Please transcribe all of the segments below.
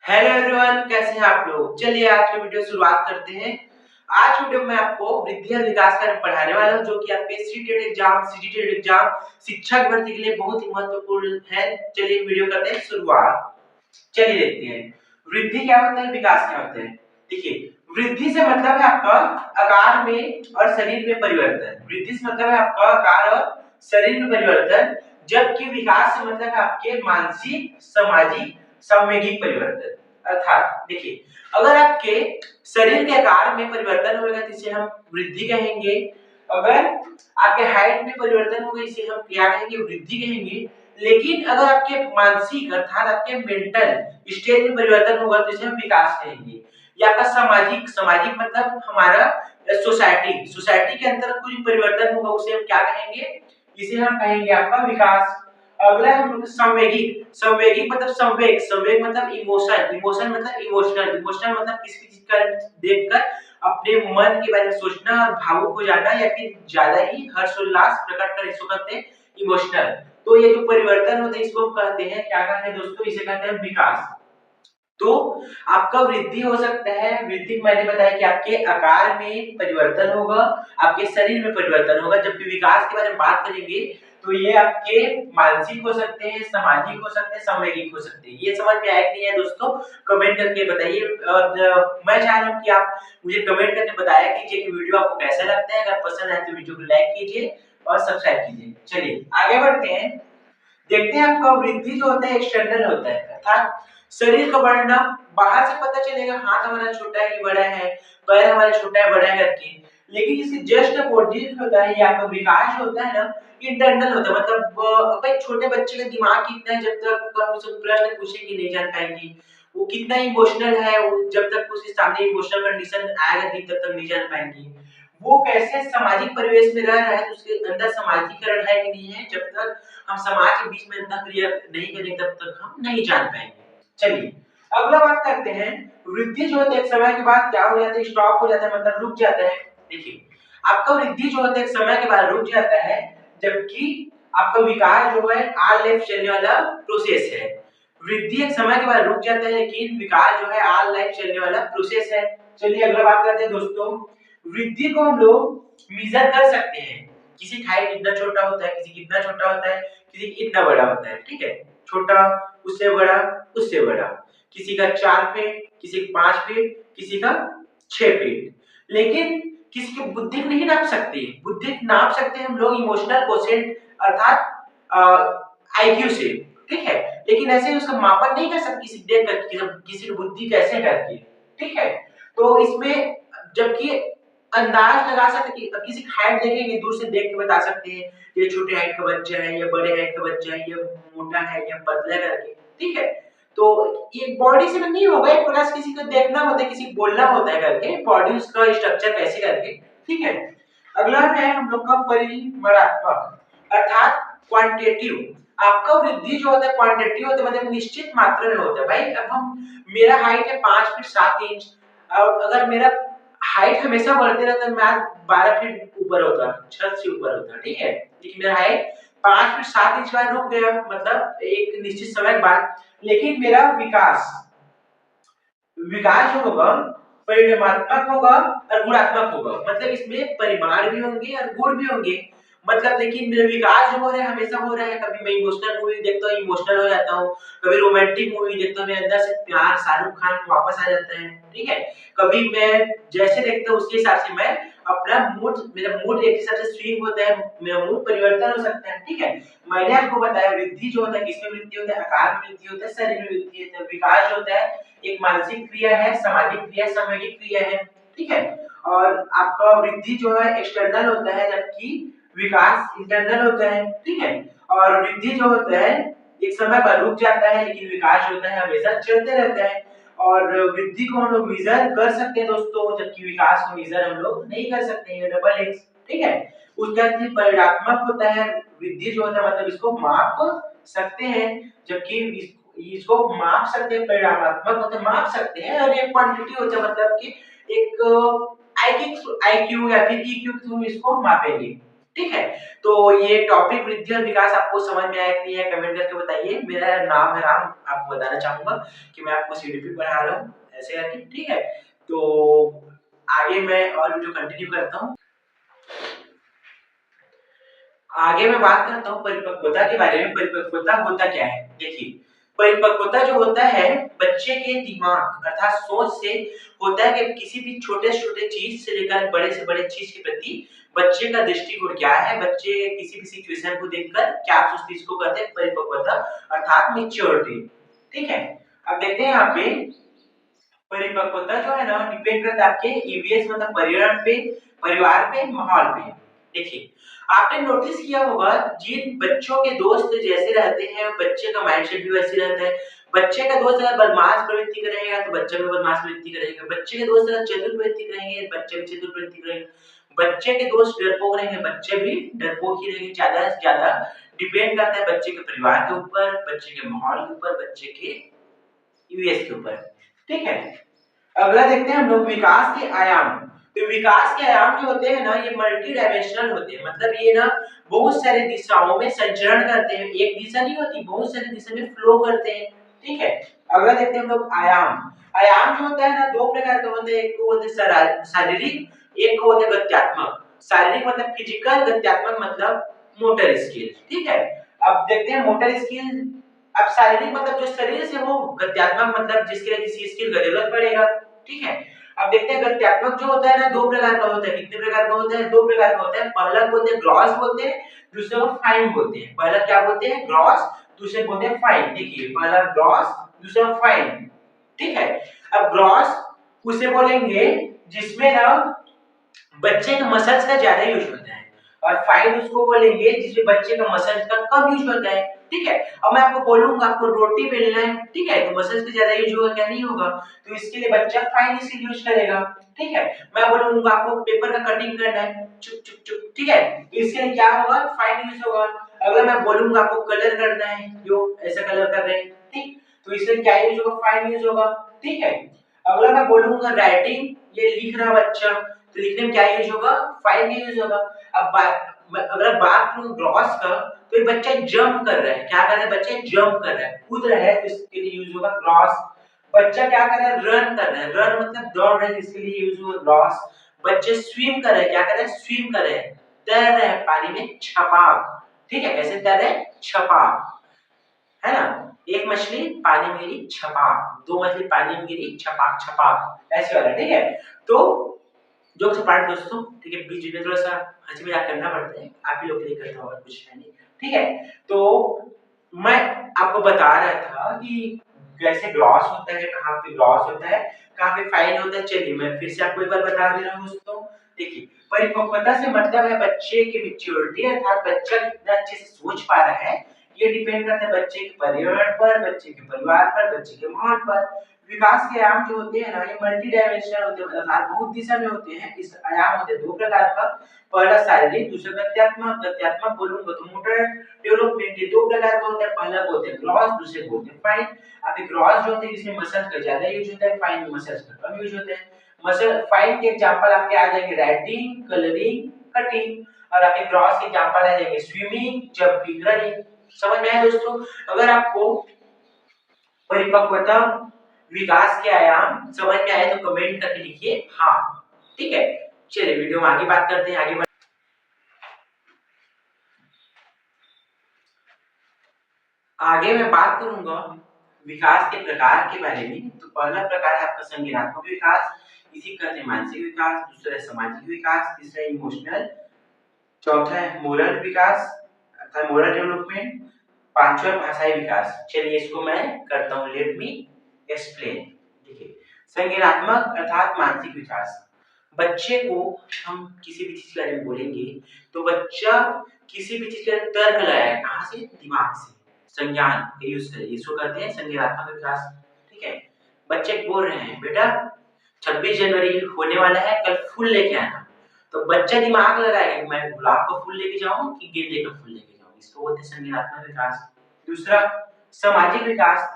Hello everyone, कैसे हैं आप लोग। चलिए आज की वीडियो शुरुआत करते हैं। आज वीडियो में आपको वृद्धि और विकास का पढ़ाने वाला हूं, जो कि आपके सीटेट एग्जाम शिक्षक भर्ती के लिए बहुत ही महत्वपूर्ण है। चलिए वीडियो करते हैं शुरुआत। चलिए देखते हैं वृद्धि क्या होता है, विकास क्या होता है। देखिए, वृद्धि से मतलब है आपका आकार में और शरीर में परिवर्तन। वृद्धि से मतलब है आपका आकार और शरीर में परिवर्तन, जबकि विकास से मतलब है आपके मानसिक, सामाजिक, सामूहिक परिवर्तन। अर्थात देखिए, अगर आपके शरीर के आकार में परिवर्तन होगा तो इसे हम वृद्धि कहेंगे। अगर आपके हाइट में परिवर्तन होगा इसे हम क्या कहेंगे, वृद्धि कहेंगे। लेकिन अगर आपके मानसिक अर्थात आपके मेंटल स्टेज में परिवर्तन होगा तो इसे हम विकास कहेंगे। या आपका सामाजिक सामाजिक मतलब हमारा सोसाइटी सोसाइटी के अंदर कोई परिवर्तन होगा उसे हम क्या कहेंगे, इसे हम कहेंगे आपका विकास। अगला हम लोग संवेगिक संवेगिक मतलब संवेग संवेग मतलब इमोशन इमोशन मतलब इमोशनल इमोशनल मतलब किसी चीज का देखकर अपने मन के बारे में सोचना और भावुक हो जाना या फिर ज्यादा ही हर्षोल्लास प्रकट कर, इसको कहते हैं इमोशनल। तो ये जो परिवर्तन होते हैं इसको हम कहते हैं, क्या कहते हैं दोस्तों, इसे कहते हैं विकास। तो आपका वृद्धि हो सकता है, वृद्धि मैंने बताया कि आपके आकार में परिवर्तन होगा, आपके शरीर में परिवर्तन होगा। जबकि विकास के बारे में बात करेंगे तो ये आपके मानसिक हो सकते हैं, सामाजिक हो सकते हैं, सामूहिक हो सकते हैं। ये समझ में आया कि नहीं है दोस्तों, कमेंट करके बताइए। और मैं चाह रहा हूँ कि आप मुझे कमेंट करके बताया कीजिए कि वीडियो आपको कैसा लगता है। अगर पसंद आए तो वीडियो को लाइक कीजिए और सब्सक्राइब कीजिए। चलिए आगे बढ़ते हैं। देखते हैं आपका वृद्धि जो होता है एक्सटर्नल होता है, अर्थात शरीर का बढ़ना। बाहर से पता चलेगा हाथ हमारा छोटा है कि बड़ा है, पैर हमारा छोटा है बड़ा है करके। लेकिन इसके जस्ट अपोजिट होता है, या आपका विकास जो होता है ना, इंटरनल होता है। मतलब भाई छोटे बच्चे का दिमाग कितना है, जब तक हम उससे प्रश्न पूछेंगे नहीं जान पाएंगे। वो कितना इमोशनल है, वो जब तक उसके सामने इमोशनल कंडीशन आएगा नहीं तब तक नहीं जान पाएंगे। वो कैसे सामाजिक परिवेश में रह रहा है, तो उसके अंदर समाजीकरण है कि नहीं है, जब तक हम समाज के बीच में इतना क्रिया नहीं करेंगे तब तक हम नहीं जान पाएंगे। चलिए अगला बात करते हैं। वृद्धि जो होता है एक समय के बाद क्या हो जाता है, स्टॉप हो जाता है, मतलब रुक जाता है। देखिए, आपका वृद्धि जो होता है एक समय के बाद रुक जाता है, जबकि आपका विकास जो है आल लाइफ चलने वाला प्रोसेस है। वृद्धि एक समय के बाद रुक जाता है, लेकिन विकास जो है आल लाइफ चलने वाला प्रोसेस है। चलिए अगला बात करते हैं दोस्तों। वृद्धि को हम लोग मेजर कर सकते हैं। किसी का हाइट इतना छोटा होता है, किसी की इतना छोटा होता है, किसी की इतना बड़ा होता है। ठीक है, छोटा उससे बड़ा उससे बड़ा, किसी का 4 फीट, किसी का 5 फीट, किसी का 6 फीट। लेकिन किसी की बुद्धि को नहीं नाप सकते। बुद्धि नाप सकते हैं हम लोग इमोशनल कोशेंट अर्थात आईक्यू से। ठीक है, लेकिन ऐसे उसका मापन नहीं कर सकते किसी देख कर किसी की बुद्धि कैसे करती है। ठीक है, तो इसमें जबकि अंदाज लगा सकते कि किसी की हाइट देखेंगे, दूर से देख के बता सकते हैं ये छोटे हाइट का बच्चा है या बड़े हाइट का बच्चा है, ये मोटा है या पतला करके। ठीक है, तो ये बॉडी से नहीं होगा, एक प्रकार से किसी को देखना होता है, किसी को बोलना होता है करके, बॉडी उसका स्ट्रक्चर कैसे करके। ठीक है, अगला है हम लोग का परिमाणात्मक अर्थात क्वांटिटेटिव। आपका वृद्धि जो होता है क्वांटिटेटिव होता है, मतलब निश्चित मात्रा में होता है। भाई अब हम मेरा हाइट है 5 फीट 7 इंच, और अगर मेरा हाइट हमेशा बढ़ते रहता है, मैं 12 फीट ऊपर होता, छत से ऊपर होता। ठीक है, लेकिन मेरा हाइट 5 फीट 7 इंच का रुक गया, मतलब एक निश्चित समय बाद। लेकिन मेरा विकास विकास जो होगा परिमाणात्मक होगा और गुणात्मक होगा, मतलब इसमें परिमाण भी होंगे और गुण भी होंगे। मतलब लेकिन मेरा विकास जो हो रहा है हमेशा हो रहा है। कभी मैं इमोशनल मूवी देखता हूँ इमोशनल हो जाता हूँ, कभी रोमांटिक मूवी देखता हूँ मेरे अंदर से प्यार शाहरुख खान वापस आ जाता है। ठीक है, कभी मैं जैसे देखता हूँ उसके हिसाब से मैं अपना मूड, मेरा मूड एक हिसाब से स्विंग होता है, मेरा मूड परिवर्तन हो सकता है। ठीक है, मैंने आपको बताया वृद्धि जो होता है किसमें वृद्धि होता है, आकार में वृद्धि होता है, शरीर में वृद्धि होता है। विकास जो होता है एक मानसिक क्रिया है, सामाजिक क्रिया, सामूहिक क्रिया है। ठीक है, और आपका वृद्धि जो है एक्सटर्नल होता है, जबकि विकास इंटरनल होता है। ठीक है, और वृद्धि जो होता है एक समय पर रुक जाता है, लेकिन विकास होता है हमेशा चलते रहता है। और वृद्धि को हम लोग मेजर कर सकते हैं दोस्तों, जबकि विकास को मेजर हम लोग नहीं कर सकते हैं, डबल एक्स। ठीक है, उसके बाद परिणात्मक होता है। वृद्धि जो होता है मतलब इसको माप सकते हैं, जबकि इसको माप सकते हैं, परिणामात्मक होता है माप सकते हैं। और एक क्वांटिटी होता है, मतलब कि एक आईक्यू या फिर ईक्यू के थ्रू इसको मापेंगे। ठीक है। तो ये टॉपिक वृद्धि और विकास आपको समझ में आया कि नहीं है, कमेंट करके बताइए। मेरा नाम है राम, आपको बताना चाहूंगा कि मैं आपको सीडीपी पढ़ा रहा हूँ ऐसे करके, ठीक है। तो आगे मैं और वीडियो कंटिन्यू करता हूँ। आगे मैं बात करता हूँ परिपक्वता के बारे में। परिपक्वता होता क्या है? देखिए, परिपक्वता जो होता है बच्चे के दिमाग अर्थात सोच से होता है कि किसी भी छोटे से छोटे चीज से लेकर बड़े से बड़े चीज के प्रति बच्चे का दृष्टिकोण क्या है, बच्चे किसी भी सिचुएशन को देखकर क्या सोचते हैं, इसको कहते हैं परिपक्वता अर्थात मैच्योरिटी। ठीक है। अब देखते हैं यहाँ पे परिपक्वता जो है ना डिपेंड करता है आपके ईवीएस मतलब पर्यावरण पे, परिवार पे, माहौल पे। देखिए, आपने नोटिस किया होगा जिन बच्चों के दोस्त जैसे रहते हैं बच्चे का माइंडसेट भी वैसे रहता है। बच्चे का दोस्त अगर बदमाश प्रवृत्ति करेगा तो बच्चा भी बदमाश प्रवृत्ति करेगा। बच्चे के दोस्त अगर चतुर प्रवृत्ति करेंगे बच्चा भी चतुर प्रवृत्ति करेगा। बच्चे के दोस्त डरपोक रहेंगे बच्चे भी डरपोक ही रहेंगे। ज्यादा से ज्यादा डिपेंड करता है बच्चे के परिवार के ऊपर, बच्चे के माहौल के ऊपर, बच्चे के यूएस के ऊपर। ठीक है। अगला देखते हैं हम लोग विकास के आयाम। तो विकास के आयाम जो होते हैं ना ये मल्टी डायमेंशनल होते हैं, मतलब ये ना बहुत सारे दिशाओं में संचरण करते हैं। एक दिशा नहीं होती, बहुत सारी दिशा में फ्लो करते हैं। ठीक है। अगला देखते हैं हम लोग आयाम। आयाम जो होता है ना दो प्रकार के होते हैं, एक को बोलते हैं शारीरिक, एक को बोलते हैं गत्यात्मक। शारीरिक मतलब फिजिकल, गत्यात्मक मतलब मोटर स्किल। ठीक है। अब देखते हैं मोटर स्किल। अब शारीरिक मतलब जो शरीर से हो, गत्यात्मक मतलब जिसके लिए किसी स्किल का जरूरत पड़ेगा। ठीक है। अब देखते हैं गत्यात्मक जो होता है ना दो प्रकार का होता है। कितने प्रकार का होता है? दो प्रकार का होता है। पहला बोलते हैं ग्रॉस बोलते हैं, दूसरे को फाइन बोलते हैं। पहला क्या बोलते हैं? ग्रॉस, दूसरे बोलते हैं फाइन। देखिए, पहला ग्रॉस, दूसरा फाइन। ठीक है। अब ग्रॉस उसे बोलेंगे जिसमें ना बच्चे के मसल्स का ज्यादा यूज होता है, और फाइन उसको बोलेंगे जिसमें बच्चे का मसल्स का कम यूज होता है। ठीक है। अब मैं आपको बोलूंगा आपको रोटी बेलना है, ठीक है, तो मसल्स का ज्यादा यूज होगा क्या? नहीं होगा। तो इसके लिए बच्चा फाइन स्किल यूज करेगा। ठीक है। मैं बोलूंगा आपको पेपर का कटिंग करना है, चुप चुप चुप, ठीक है, तो इसके लिए क्या होगा? फाइन यूज होगा। अगर मैं बोलूंगा आपको कलर करना है, जो ऐसा कलर कर रहे हैं, ठीक, तो इसमें क्या यूज होगा? फाइन यूज होगा। ठीक है। अगला मैं बोलूंगा राइटिंग, ये लिख रहा बच्चा, तो लिखने में क्या यूज होगा? फाइन यूज होगा। अब अगर बात करूं ग्रॉस का, तो ये बच्चा जंप कर रहा है। क्या कर रहा है? बच्चा जंप कर रहा है, कूद रहा है, तो इसके लिए यूज होगा ग्रॉस। बच्चा क्या कर रहा है? रन कर रहा है, रन मतलब दौड़ रहा है, इसके लिए यूज होगा ग्रॉस। बच्चे स्विम कर रहे हैं, क्या कर रहे हैं? स्विम कर रहे हैं, तैर रहे हैं पानी में, छपाक। ठीक है। कैसे तैर रहे हैं? छपाक, है ना। एक मछली पानी में गिरी, छपाक, दो मछली पानी में गिरी, छपाक छपाक, ऐसे वाला। ठीक है। तो जोक्स अपार्ट दोस्तों, ठीक है, बीच में थोड़ा सा हंसी मजाक करना पड़ता है, आप ही लोग के लिए करता हूँ, कुछ है नहीं। ठीक है। तो मैं आपको बता रहा था कि कैसे ग्रॉस होता है, कहाँ पे ग्रॉस होता है, कहाँ पे फाइन होता है। चलिए मैं फिर से आपको एक बार बता दे रहा हूँ दोस्तों। देखिए, परिपक्वता से मतलब है बच्चे की मैच्योरिटी, अर्थात बच्चा कितना अच्छे से सोच पा रहा है। ये डिपेंड करता है बच्चे के पर्यावरण पर, बच्चे के परिवार पर, बच्चे के माहौल पर। विकास के आयाम जो होते हैं ना ये मल्टी डायमेंशनल होते हैं, अर्थात बहुत दिशा में होते हैं। इस आयाम होते हैं दो प्रकार का, पहला शारीरिक, दूसरा गत्यात्मक। गत्यात्मक बोलूंगा तो मोटर डेवलपमेंट, ये दो प्रकार का होता है। पहला बोलते हैं ग्रॉस, दूसरे बोलते हैं फाइन। अब ग्रॉस जो होते हैं जिसमें मसल्स का ज्यादा यूज होता है, फाइन में मसल्स का कम यूज होता है। मसल फाइन के एग्जांपल आपके आ जाएंगे राइटिंग, कलरिंग, कटिंग, और आपके ग्रॉस के एग्जांपल आ जाएंगे स्विमिंग, जंपिंग, रनिंग। समझ में आया दोस्तों? अगर आपको परिपक्वता, विकास के आयाम समझ में आए तो कमेंट करके लिखिए हाँ। ठीक है। चलिए वीडियो में आगे बात करते हैं, आगे मैं बात करूंगा विकास के प्रकार के बारे में। तो पहला प्रकार है आपका संज्ञानात्मक विकास, इसी कहते हैं मानसिक विकास। दूसरा है सामाजिक विकास, तीसरा इमोशनल, चौथा है मोरल विकास अर्थात मोरल डेवलपमेंट, पांचवा भाषाई विकास। चलिए इसको मैं करता हूँ, लेट मी एक्सप्लेन। देखिए, संज्ञानात्मक अर्थात मानसिक विकास, बच्चे को हम किसी भी चीज के बारे में बोलेंगे तो बच्चा किसी भी चीज का तर्क लगाएगा, कहाँ से? दिमाग से, संज्ञान का यूज करें, इसको कहते हैं संज्ञानात्मक विकास। ठीक है। बच्चे बोल रहे हैं बेटा 26 जनवरी होने वाला है, कल फूल लेके आना, तो बच्चा दिमाग लगाएगा कि मैं गुलाब का फूल लेके जाऊं कि गेंदे का फूल लेके जाऊं, इसको बोलते हैं संज्ञानात्मक विकास। दूसरा सामाजिक विकास,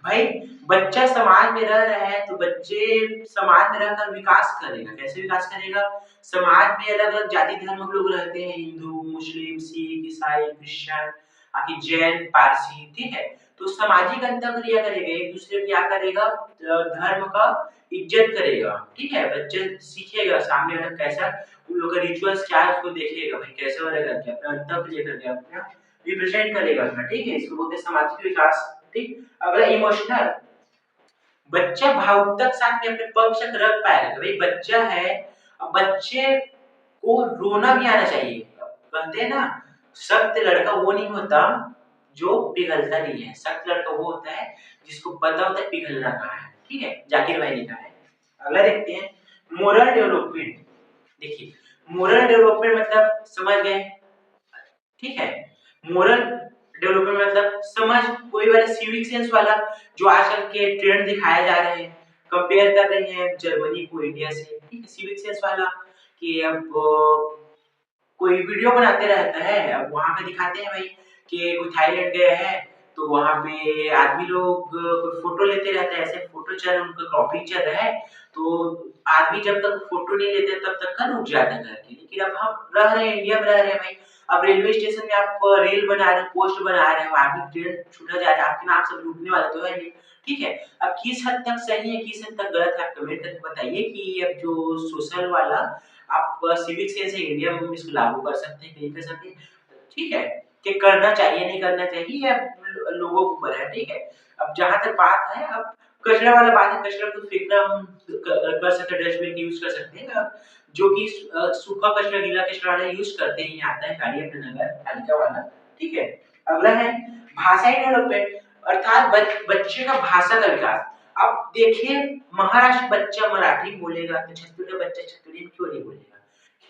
भाई बच्चा समाज में रह रहा है तो बच्चे समाज में रहकर विकास करेगा। कैसे विकास करेगा? समाज में अलग-अलग जाति धर्म के लोग रहते हैं, हिंदू, मुस्लिम, सिख, ईसाई, क्रिश्चियन, आकि जैन, पारसी, ठीक है? तो सामाजिक अंतरक्रिया करेगा, एक-दूसरे को क्या करेगा? धर्म का इज्जत करेगा, ठीक है? बच्चे सीखेगा सामने वाला कैसा उन लोग का रिचुअल्स क्या है उसको देखेगा भाई कैसे हो रहेगा क्या अपना अंतरक्रिया करके अपना रिप्रेजेंट करेगा अपना, ठीक है? इसको बोलते हैं सामाजिक विकास, ठीक? अगला इमोशनल, बच्चा भावुकता के साथ में अपने पक्ष रख पाएगा। भाई बच्चा है, अब बच्चे को रोना भी आना चाहिए। कहते हैं ना, सख्त लड़का वो नहीं होता जो पिघलता नहीं है, सख्त लड़का वो होता है जिसको पता होता है पिघलना कहाँ है, ठीक है? जाकिर भाई ने कहा है। अगला देखते हैं मोरल डेवलपमेंट। देखिए मोरल डेवलपमेंट मतलब समझ गए, ठीक है? मोरल डेवलपमेंट मतलब समझ कोई वाला सिविक सेंस वाला जो आजकल के ट्रेंड दिखाए जा रहे हैं, कंपेयर कर रहे हैं जर्मनी को इंडिया से, ठीक है? सिविक सेंस वाला कि अब कोई वीडियो बनाते रहता है, अब वहाँ पे दिखाते हैं भाई कि कोई थाईलैंड गए हैं, तो वहाँ पे आदमी लोग कोई फ़ोटो लेते रहते हैं, ऐसे फ़ोटो चल उनका क्रॉपिंग चल रहा है, तो आदमी जब तक फ़ोटो नहीं लेते तब तक का रुक जाता है करके। लेकिन अब हम रह रहे हैं, इंडिया में रह रहे हैं भाई, अब रेलवे स्टेशन में आप रील बना रहे हो, पोस्ट बना रहे हो, आदमी ट्रेन छूटा जा रहा है, आपके नाम से रुकने वाला तो है नहीं, ठीक है? अब किस हद तक सही है, किस हद तक गलत है, आप कमेंट करके बताइए कि अब जो सोशल वाला आप सिविक सेंस है इंडिया में इसको लागू कर सकते हैं, नहीं कर सकते, ठीक है? कि करना चाहिए, नहीं करना चाहिए या लोगों के ऊपर है, ठीक है? अब जहाँ तक बात है अब कचरा वाला बात है, कचरा को फेंकना हम कर सकते हैं, डस्टबिन का यूज़ कर सकते हैं जो कि सूखा कचरा, गीला कचरा वाला यूज़ करते ही आता है गाड़ी अपने नगर पालिका वाला, ठीक है? अगला है भाषाई डेवलपमेंट अर्थात बच्चे का भाषा का विकास। अब देखिए महाराष्ट्र बच्चा मराठी बोलेगा तो छत्तीसगढ़ का बच्चा छत्तीसगढ़ी में क्यों नहीं बोलेगा?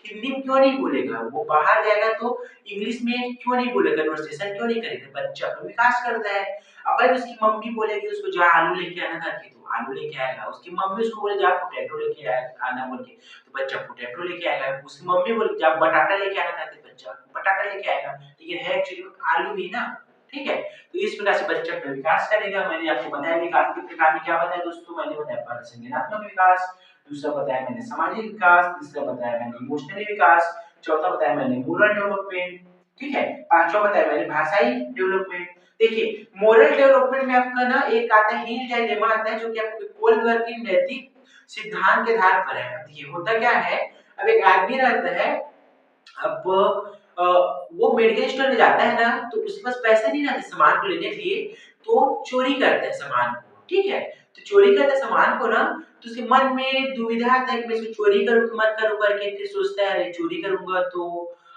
हिंदी में क्यों नहीं बोलेगा? वो बाहर जाएगा तो इंग्लिश में क्यों नहीं बोलेगा? कन्वर्सेशन क्यों नहीं करेगा? बच्चा तो विकास करता है। अगर उसकी मम्मी बोलेगी उसको जा आलू लेके आना करके तो आलू लेके आएगा। उसकी मम्मी उसको बोले जा पोटैटो लेके आना बोल के तो बच्चा पोटैटो लेके आएगा। उसकी मम्मी बोले जा बटाटा लेके आना करके बच्चा बटाटा लेके आएगा। तो ये है एक्चुअली आलू ही ना, ठीक है? तो इस प्रकार से बच्चा अपना विकास करेगा। मैंने आपको बताया विकास के प्रकार में क्या बताया दोस्तों? मैंने बताया पहला संज्ञानात्मक विकास, दूसरा बताया मैंने सामाजिक विकास, तीसरा बताया मैंने इमोशनल विकास, चौथा बताया मैंने मोरल डेवलपमेंट, ठीक है? पांचवा बताया मैंने भाषाई डेवलपमेंट। देखिए मोरल डेवलपमेंट में आपका ना एक आता है हील डायलेमा आता है जो कि आपको कोलबर्ग की नैतिक सिद्धांत के आधार पर है। देखिए होता क्या है, अब एक आदमी रहता है, अब वो मेडिकल स्टोर में जाता है ना तो उसके पास पैसे नहीं रहते सामान को लेने के लिए, तो चोरी करता है सामान को, ठीक है? तो चोरी करता है सामान को ना तो उसके मन में दुविधा आता है कि मैं इसको चोरी करूँ कि मत करूँ करके, फिर सोचता है अरे चोरी करूँगा तो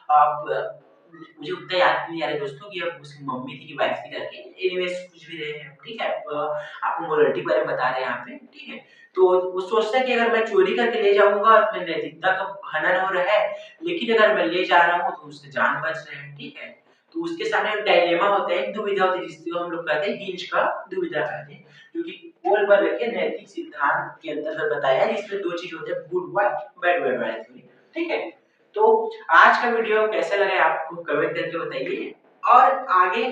अब मुझे उतना याद नहीं आ रहा है दोस्तों कि अब उसकी मम्मी थी कि वाइफ थी करके, एनीवेज़ कुछ भी रहे हैं, ठीक है? आपको मोरालिटी के बारे में बता रहे हैं यहाँ पे, ठीक है? तो वो सोचता है कि अगर मैं चोरी करके ले जाऊँगा तो मेरी नैतिकता का हनन हो रहा है, लेकिन अगर मैं ले जा रहा हूँ तो उससे जान बच रहे हैं, ठीक है? तो उसके सामने एक डायलेमा होता है, एक दुविधा होती है जिसको हम लोग कहते हैं हिंज का दुविधा कहते हैं, जो कि कोलबर्ग के नैतिक सिद्धांत के अंतर्गत बताया है, इसमें 2 चीज़ होते हैं गुड वाइब, बैड वाइब वाली थ्योरी, ठीक है? तो आज का वीडियो कैसा लगा आपको कमेंट करके बताइए और आगे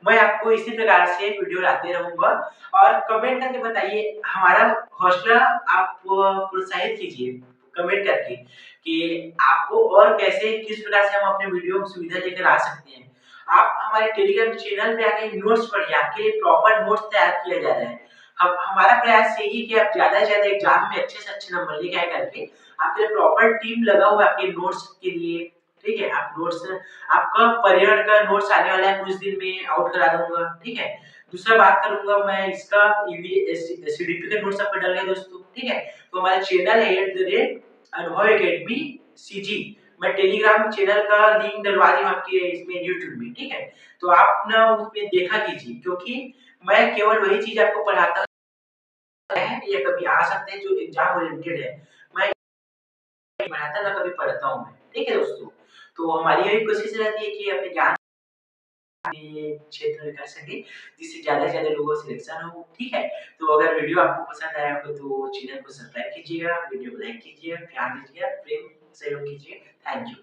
मैं आपको इसी प्रकार से वीडियो लाते रहूँगा और कमेंट करके बताइए, हमारा हौसला आप प्रोत्साहित कीजिए कमेंट करके कि आपको और कैसे किस प्रकार से हम अपने वीडियो में सुविधा लेकर आ सकते हैं। आप हमारे टेलीग्राम चैनल पे आके नोट्स पढ़िए, आपके लिए प्रॉपर नोट्स तैयार किया जा रहा है। हम हमारा प्रयास यही है कि आप ज़्यादा से ज़्यादा एग्ज़ाम में अच्छे से अच्छे नंबर लेके आए करके, आपके लिए प्रॉपर टीम लगा हुआ है आपके नोट्स के लिए, ठीक है? आप नोट्स आपका पर्यावरण का नोट्स आने वाला है कुछ दिन में आउट करा दूँगा, ठीक है? दूसरा बात करूँगा मैं इसका सीडीपी का नोट्स आपको डल गया दोस्तों, ठीक है? तो हमारा चैनल है अनुभव अकेडमी सीजी, मैं टेलीग्राम चैनल का लिंक डलवा दी हूँ आपके इसमें यूट्यूब में, ठीक है? तो आप ना उसमें देखा कीजिए क्योंकि मैं केवल वही चीज़ आपको पढ़ाता है या कभी आ सकते हैं जो एग्ज़ाम ओरिएंटेड है। मैं नहीं पढ़ाता ना कभी पढ़ता हूँ मैं, ठीक है दोस्तों? तो हमारी यही कोशिश रहती है कि अपने ज्ञान के क्षेत्र में कर सकें, जिससे ज़्यादा से ज़्यादा लोगों का सिलेक्शन हो, ठीक है? तो अगर वीडियो आपको पसंद आया हो तो चैनल को सब्सक्राइब कीजिएगा, वीडियो को लाइक कीजिए, प्यार दीजिए, प्रेम सहयोग कीजिए। Thank you.